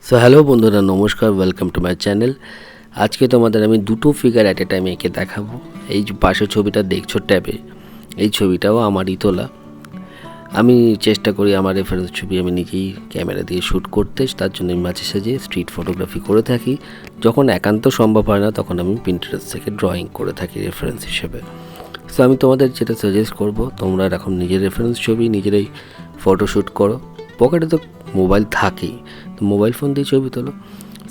So hello বন্ধুরা, নমস্কার, welcome to my channel. আজকে তোমাদের আমি দুটো ফিগার অ্যাট এ টাইম এঁকে দেখাবো। এই যে পাশের ছবিটা দেখছো ট্যাবে, এই ছবিটাও আমারই তোলা। আমি চেষ্টা করি আমার রেফারেন্স ছবি আমি নিজেই ক্যামেরা দিয়ে শ্যুট করতে, তার জন্য আমি মাঝে সাঝে স্ট্রিট ফটোগ্রাফি করে থাকি। যখন একান্ত সম্ভব হয় না তখন আমি পিন্টারেস্ট থেকে ড্রয়িং করে থাকি রেফারেন্স হিসেবে। সো আমি তোমাদের যেটা সাজেস্ট করব, তোমরা এখন নিজের রেফারেন্স ছবি নিজেরাই ফটোশ্যুট করো। পকেটে তো মোবাইল থাকেই, তো মোবাইল ফোন দিয়ে ছবি তোলো।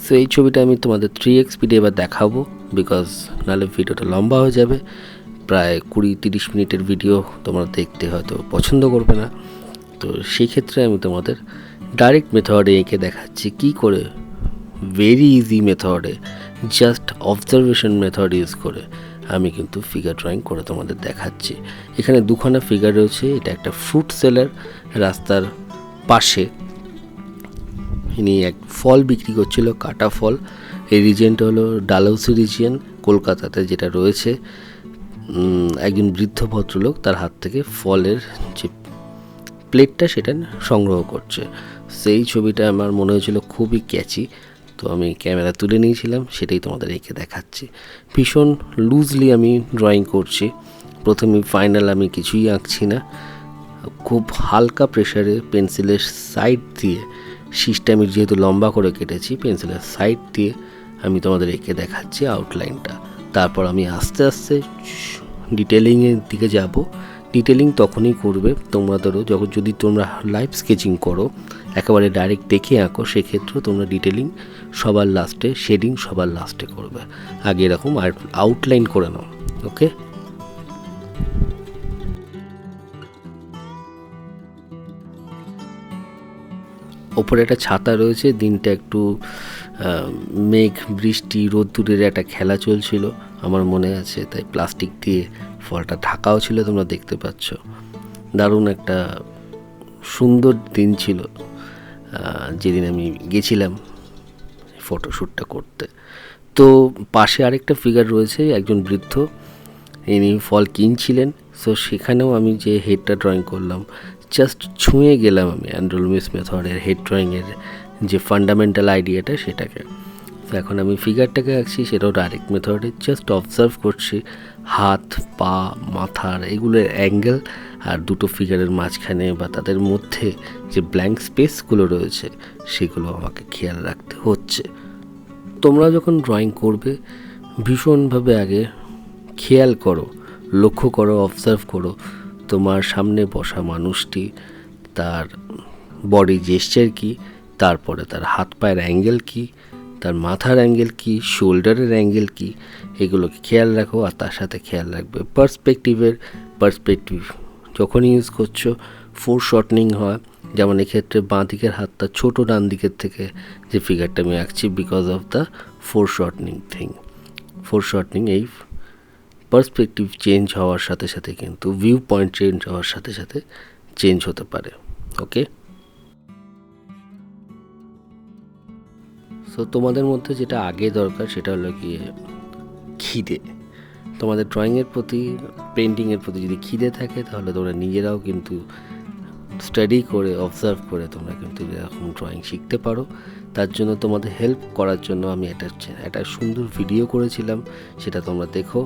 সো এই ছবিটা আমি তোমাদের 3x স্পিডে এবার দেখাবো, বিকজ নাহলে ভিডিওটা লম্বা হয়ে যাবে। প্রায় 20-30 মিনিটের ভিডিও তোমরা দেখতে হয়তো পছন্দ করবে না। তো সেই ক্ষেত্রে আমি তোমাদের ডাইরেক্ট মেথডে এঁকে দেখাচ্ছি কী করে, ভেরি ইজি মেথডে, জাস্ট অবজারভেশন মেথড ইউজ করে আমি কিন্তু ফিগার ড্রয়িং করে তোমাদের দেখাচ্ছি। এখানে দুখানা ফিগার রয়েছে। এটা একটা ফ্রুট সেলার, রাস্তার পাশে ইনি এক ফল বিক্রি করছিল, কাটা ফল। এই রিজিয়নটা হলো ডালহৌসি রিজিয়ন, কলকাতাতে যেটা রয়েছে। একজন বৃদ্ধ ভদ্রলোক তার হাত থেকে ফলের যে প্লেটটা সেটা সংগ্রহ করছে। সেই ছবিটা আমার মনে হয়েছিল খুবই ক্যাচি, তো আমি ক্যামেরা তুলে নিয়েছিলাম, সেটাই তোমাদের এঁকে দেখাচ্ছি। ভীষণ লুজলি আমি ড্রয়িং করছি। প্রথমে ফাইনাল আমি কিছুই আঁকছি না, খুব হালকা প্রেশারে পেন্সিলের সাইড দিয়ে, শীষটা আমি যেহেতু লম্বা করে কেটেছি, পেন্সিলের সাইড দিয়ে আমি তোমাদের এঁকে দেখাচ্ছি আউটলাইনটা। তারপর আমি আস্তে আস্তে ডিটেলিংয়ের দিকে যাব। ডিটেলিং তখনই করবে তোমরা, ধরো যখন যদি তোমরা লাইভ স্কেচিং করো, একেবারে ডাইরেক্ট দেখে আঁকো, সেক্ষেত্রেও তোমরা ডিটেলিং সবার লাস্টে, শেডিং সবার লাস্টে করবে। আগে এরকম আউটলাইন করে নাও, ওকে? ওপরে একটা ছাতা রয়েছে, দিনটা একটু মেঘ, বৃষ্টি, রোদ্দুরের একটা খেলা চলছিল আমার মনে আছে, তাই প্লাস্টিক দিয়ে ফলটা ঢাকাও ছিল, তোমরা দেখতে পাচ্ছ। দারুণ একটা সুন্দর দিন ছিল যেদিন আমি গেছিলাম ফটোশ্যুটটা করতে। তো পাশে আরেকটা ফিগার রয়েছে, একজন বৃদ্ধ, ইনি ফল কিনছিলেন। সো সেখানেও আমি যে হেডটা ড্রয়িং করলাম, জাস্ট ছুঁয়ে গেলাম আমি অ্যান্ড্রোলমিস মেথডের হেড ড্রয়িংয়ের যে ফান্ডামেন্টাল আইডিয়াটা সেটাকে। তো এখন আমি ফিগারটাকে আঁকছি, সেটাও ডাইরেক্ট মেথডে, জাস্ট অবজার্ভ করছি হাত, পা, মাথার এগুলোর অ্যাঙ্গেল, আর দুটো ফিগারের মাঝখানে বা তাদের মধ্যে যে ব্ল্যাঙ্ক স্পেসগুলো রয়েছে সেগুলো আমাকে খেয়াল রাখতে হচ্ছে। তোমরা যখন ড্রয়িং করবে ভীষণভাবে আগে খেয়াল করো, লক্ষ্য করো, অবজার্ভ করো তোমার সামনে বসা মানুষটি, তার বডি জেস্চার কী, তারপরে তার হাত পায়ের অ্যাঙ্গেল কী, তার মাথার অ্যাঙ্গেল কী, শোল্ডারের অ্যাঙ্গেল কী, এগুলোকে খেয়াল রাখো। আর তার সাথে খেয়াল রাখবে পার্সপেক্টিভ যখন ইউজ করছো ফোর শর্টনিং হয়, যেমন এক্ষেত্রে বাঁ দিকের হাতটা ছোটো ডান দিকের থেকে যে ফিগারটা আমি আঁকছি, বিকজ অফ দ্য ফোর শর্টনিং এই পার্সপেক্টিভ চেঞ্জ হওয়ার সাথে সাথে কিন্তু ভিউ পয়েন্ট চেঞ্জ হওয়ার সাথে সাথে চেঞ্জ হতে পারে, ওকে? সো তোমাদের মধ্যে যেটা আগে দরকার সেটা হলো গিয়ে খিদে। তোমাদের ড্রয়িংয়ের প্রতি, পেন্টিংয়ের প্রতি যদি খিদে থাকে, তাহলে তোমরা নিজেরাও কিন্তু স্টাডি করে, অবজার্ভ করে তোমরা কিন্তু এরকম ড্রয়িং শিখতে পারো। তার জন্য তোমাদের হেল্প করার জন্য আমি একটা সুন্দর ভিডিও করেছিলাম, সেটা তোমরা দেখো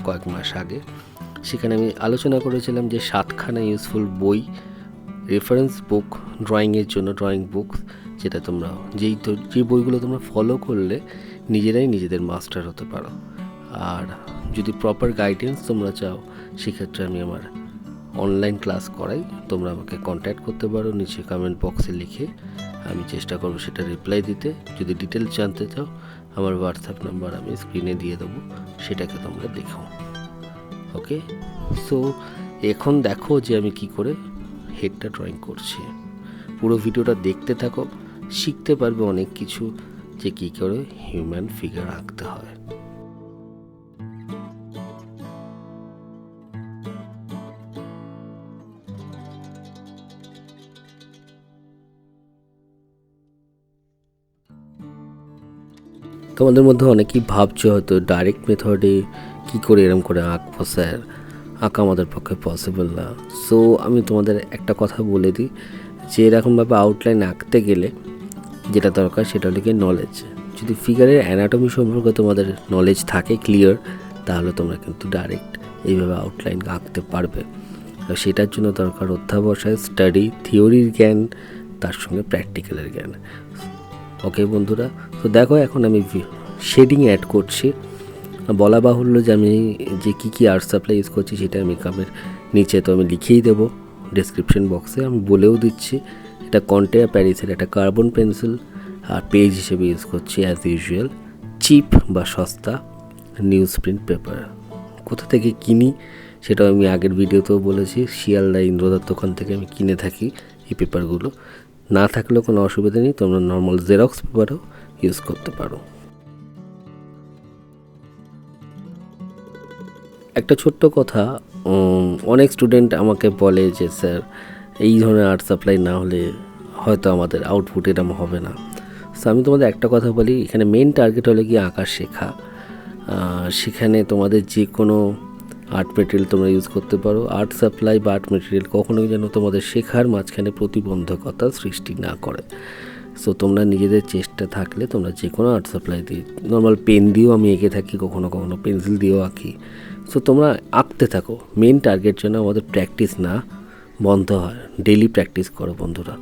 কয়েক মাস আগে। সেখানে আমি আলোচনা করেছিলাম যে 7খানা ইউজফুল বই, রেফারেন্স বুক ড্রয়িংয়ের জন্য, ড্রয়িং বুক, যেটা তোমরা যে বইগুলো তোমরা ফলো করলে নিজেরাই নিজেদের মাস্টার হতে পারো। আর যদি প্রপার গাইডেন্স তোমরা চাও, সেক্ষেত্রে আমি আমার অনলাইন ক্লাস করাই। তোমরা আমাকে কন্ট্যাক্ট করতে পারো নিচে কমেন্ট বক্সে লিখে, আমি চেষ্টা করবো সেটা রিপ্লাই দিতে। যদি ডিটেলস জানতে চাও, আমার হোয়াটসঅ্যাপ নাম্বার আমি স্ক্রিনে দিয়ে দেবো, সেটাকে তোমরা দেখো, ওকে? সো এখন দেখো যে আমি কি করে হেডটা ড্রয়িং করছি। পুরো ভিডিওটা দেখতে থাকো, শিখতে পারবে অনেক কিছু, যে কী করে হিউম্যান ফিগার আঁকতে হয়। তোমাদের মধ্যে অনেকেই ভাবছো হয়তো ডাইরেক্ট মেথডে কী করে এরম করে আঁকবো স্যার, আঁকা আমাদের পক্ষে পসিবল না। সো আমি তোমাদের একটা কথা বলে দিই, যে এরকমভাবে আউটলাইন আঁকতে গেলে যেটা দরকার সেটা হলো গিয়ে নলেজ। যদি ফিগারের অ্যানাটমি সম্পর্কে তোমাদের নলেজ থাকে ক্লিয়ার, তাহলে তোমরা কিন্তু ডাইরেক্ট এইভাবে আউটলাইন আঁকতে পারবে। আর সেটার জন্য দরকার অধ্যাবসায়, স্টাডি, থিওরির জ্ঞান, তার সঙ্গে প্র্যাকটিক্যালের জ্ঞান। ওকে বন্ধুরা, তো দেখো এখন আমি শেডিং অ্যাড করছি। বলা বাহুল্য যে আমি যে কী আর্ট সাপ্লাই ইউজ করছি সেটা আমি কামের নিচে তো আমি লিখেই দেবো, ডেসক্রিপশন বক্সে আমি বলেও দিচ্ছি। এটা কন্টে প্যারিসের একটা কার্বন পেন্সিল, আর পেজ হিসেবে ইউজ করছি অ্যাজ ইউজুয়াল চিপ বা সস্তা নিউজপ্রিন্ট পেপার। কোথা থেকে কিনি সেটাও আমি আগের ভিডিওতেও বলেছি, শিয়ালদা ইন্দ্রদার দোকান থেকে আমি কিনে থাকি এই পেপারগুলো। না থাকলেও কোনো অসুবিধা নেই, তোমরা নর্মাল জেরক্স পেপারও ইউজ করতে পারো। একটা ছোট্ট কথা, অনেক স্টুডেন্ট আমাকে বলে যে স্যার এই ধরনের আর্ট সাপ্লাই না হলে হয়তো আমাদের আউটপুট এরকম হবে না। সো আমি তোমাদের একটা কথা বলি, এখানে মেন টার্গেট হলো কি আঁকা শেখা। সেখানে তোমাদের যে কোনো আর্ট মেটেরিয়াল তোমরা ইউজ করতে পারো। আর্ট সাপ্লাই বা আর্ট মেটেরিয়াল কখনোই যেন তোমাদের শেখার মাঝখানে প্রতিবন্ধকতা সৃষ্টি না করে। সো তোমরা নিজেদের চেষ্টা থাকলে তোমরা যে কোনো আর্ট সাপ্লাই দিয়ে, নর্মাল পেন দিয়েও আমি এঁকে থাকি, কখনো কখনো পেন্সিল দিয়েও আঁকি। সো তোমরা আঁকতে থাকো। মেন টার্গেট যেন আমাদের প্র্যাকটিস না বন্ধ হয়। ডেইলি প্র্যাকটিস করো বন্ধুরা,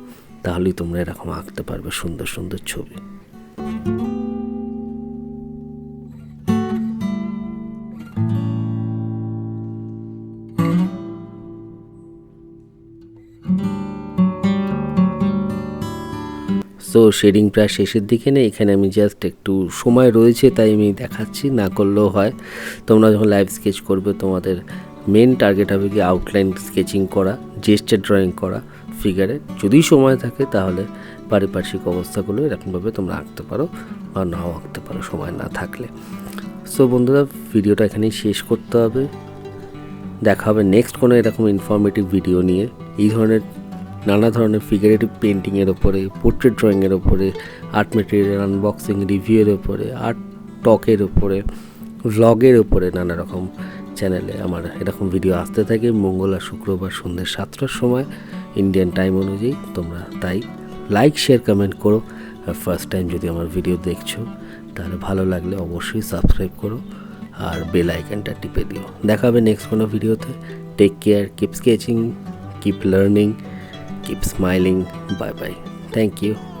তাহলেই তোমরা এরকম আঁকতে পারবে সুন্দর সুন্দর ছবি। সো শেডিং প্রায় শেষের দিকে নেই, এখানে আমি জাস্ট একটু সময় রয়েছে তাই আমি দেখাচ্ছি, না করলেও হয়। তোমরা যখন লাইভ স্কেচ করবে তোমাদের মেন টার্গেট হবে কি আউটলাইন স্কেচিং করা, জেস্টার ড্রয়িং করা ফিগারে। যদি সময় থাকে তাহলে পারিপার্শ্বিক অবস্থাগুলো এরকমভাবে তোমরা আঁকতে পারো বা নাও আঁকতে পারো সময় না থাকলে। সো বন্ধুরা, ভিডিওটা এখানেই শেষ করতে হবে। দেখা হবে নেক্সট কোনো এরকম ইনফরমেটিভ ভিডিও নিয়ে। এই ধরনের নানা ধরনের ফিগারেটিভ পেন্টিংয়ের ওপরে, পোর্ট্রেট ড্রয়িংয়ের ওপরে, আর্ট মেটেরিয়াল আনবক্সিং রিভিউয়ের ওপরে, আর্ট টকের ওপরে, ভ্লগের ওপরে নানা রকম চ্যানেলে আমার এরকম ভিডিও আসতে থাকে মঙ্গল আর শুক্রবার সন্ধ্যে 7টার সময় ইন্ডিয়ান টাইম অনুযায়ী। তোমরা তাই লাইক, শেয়ার, কমেন্ট করো। আর ফার্স্ট টাইম যদি আমার ভিডিও দেখছো তাহলে ভালো লাগলে অবশ্যই সাবস্ক্রাইব করো আর বেল আইকনটা টিপে দিও। দেখা হবে নেক্সট কোনো ভিডিওতে। Take care, keep sketching, keep learning, keep smiling. Bye bye. Thank you.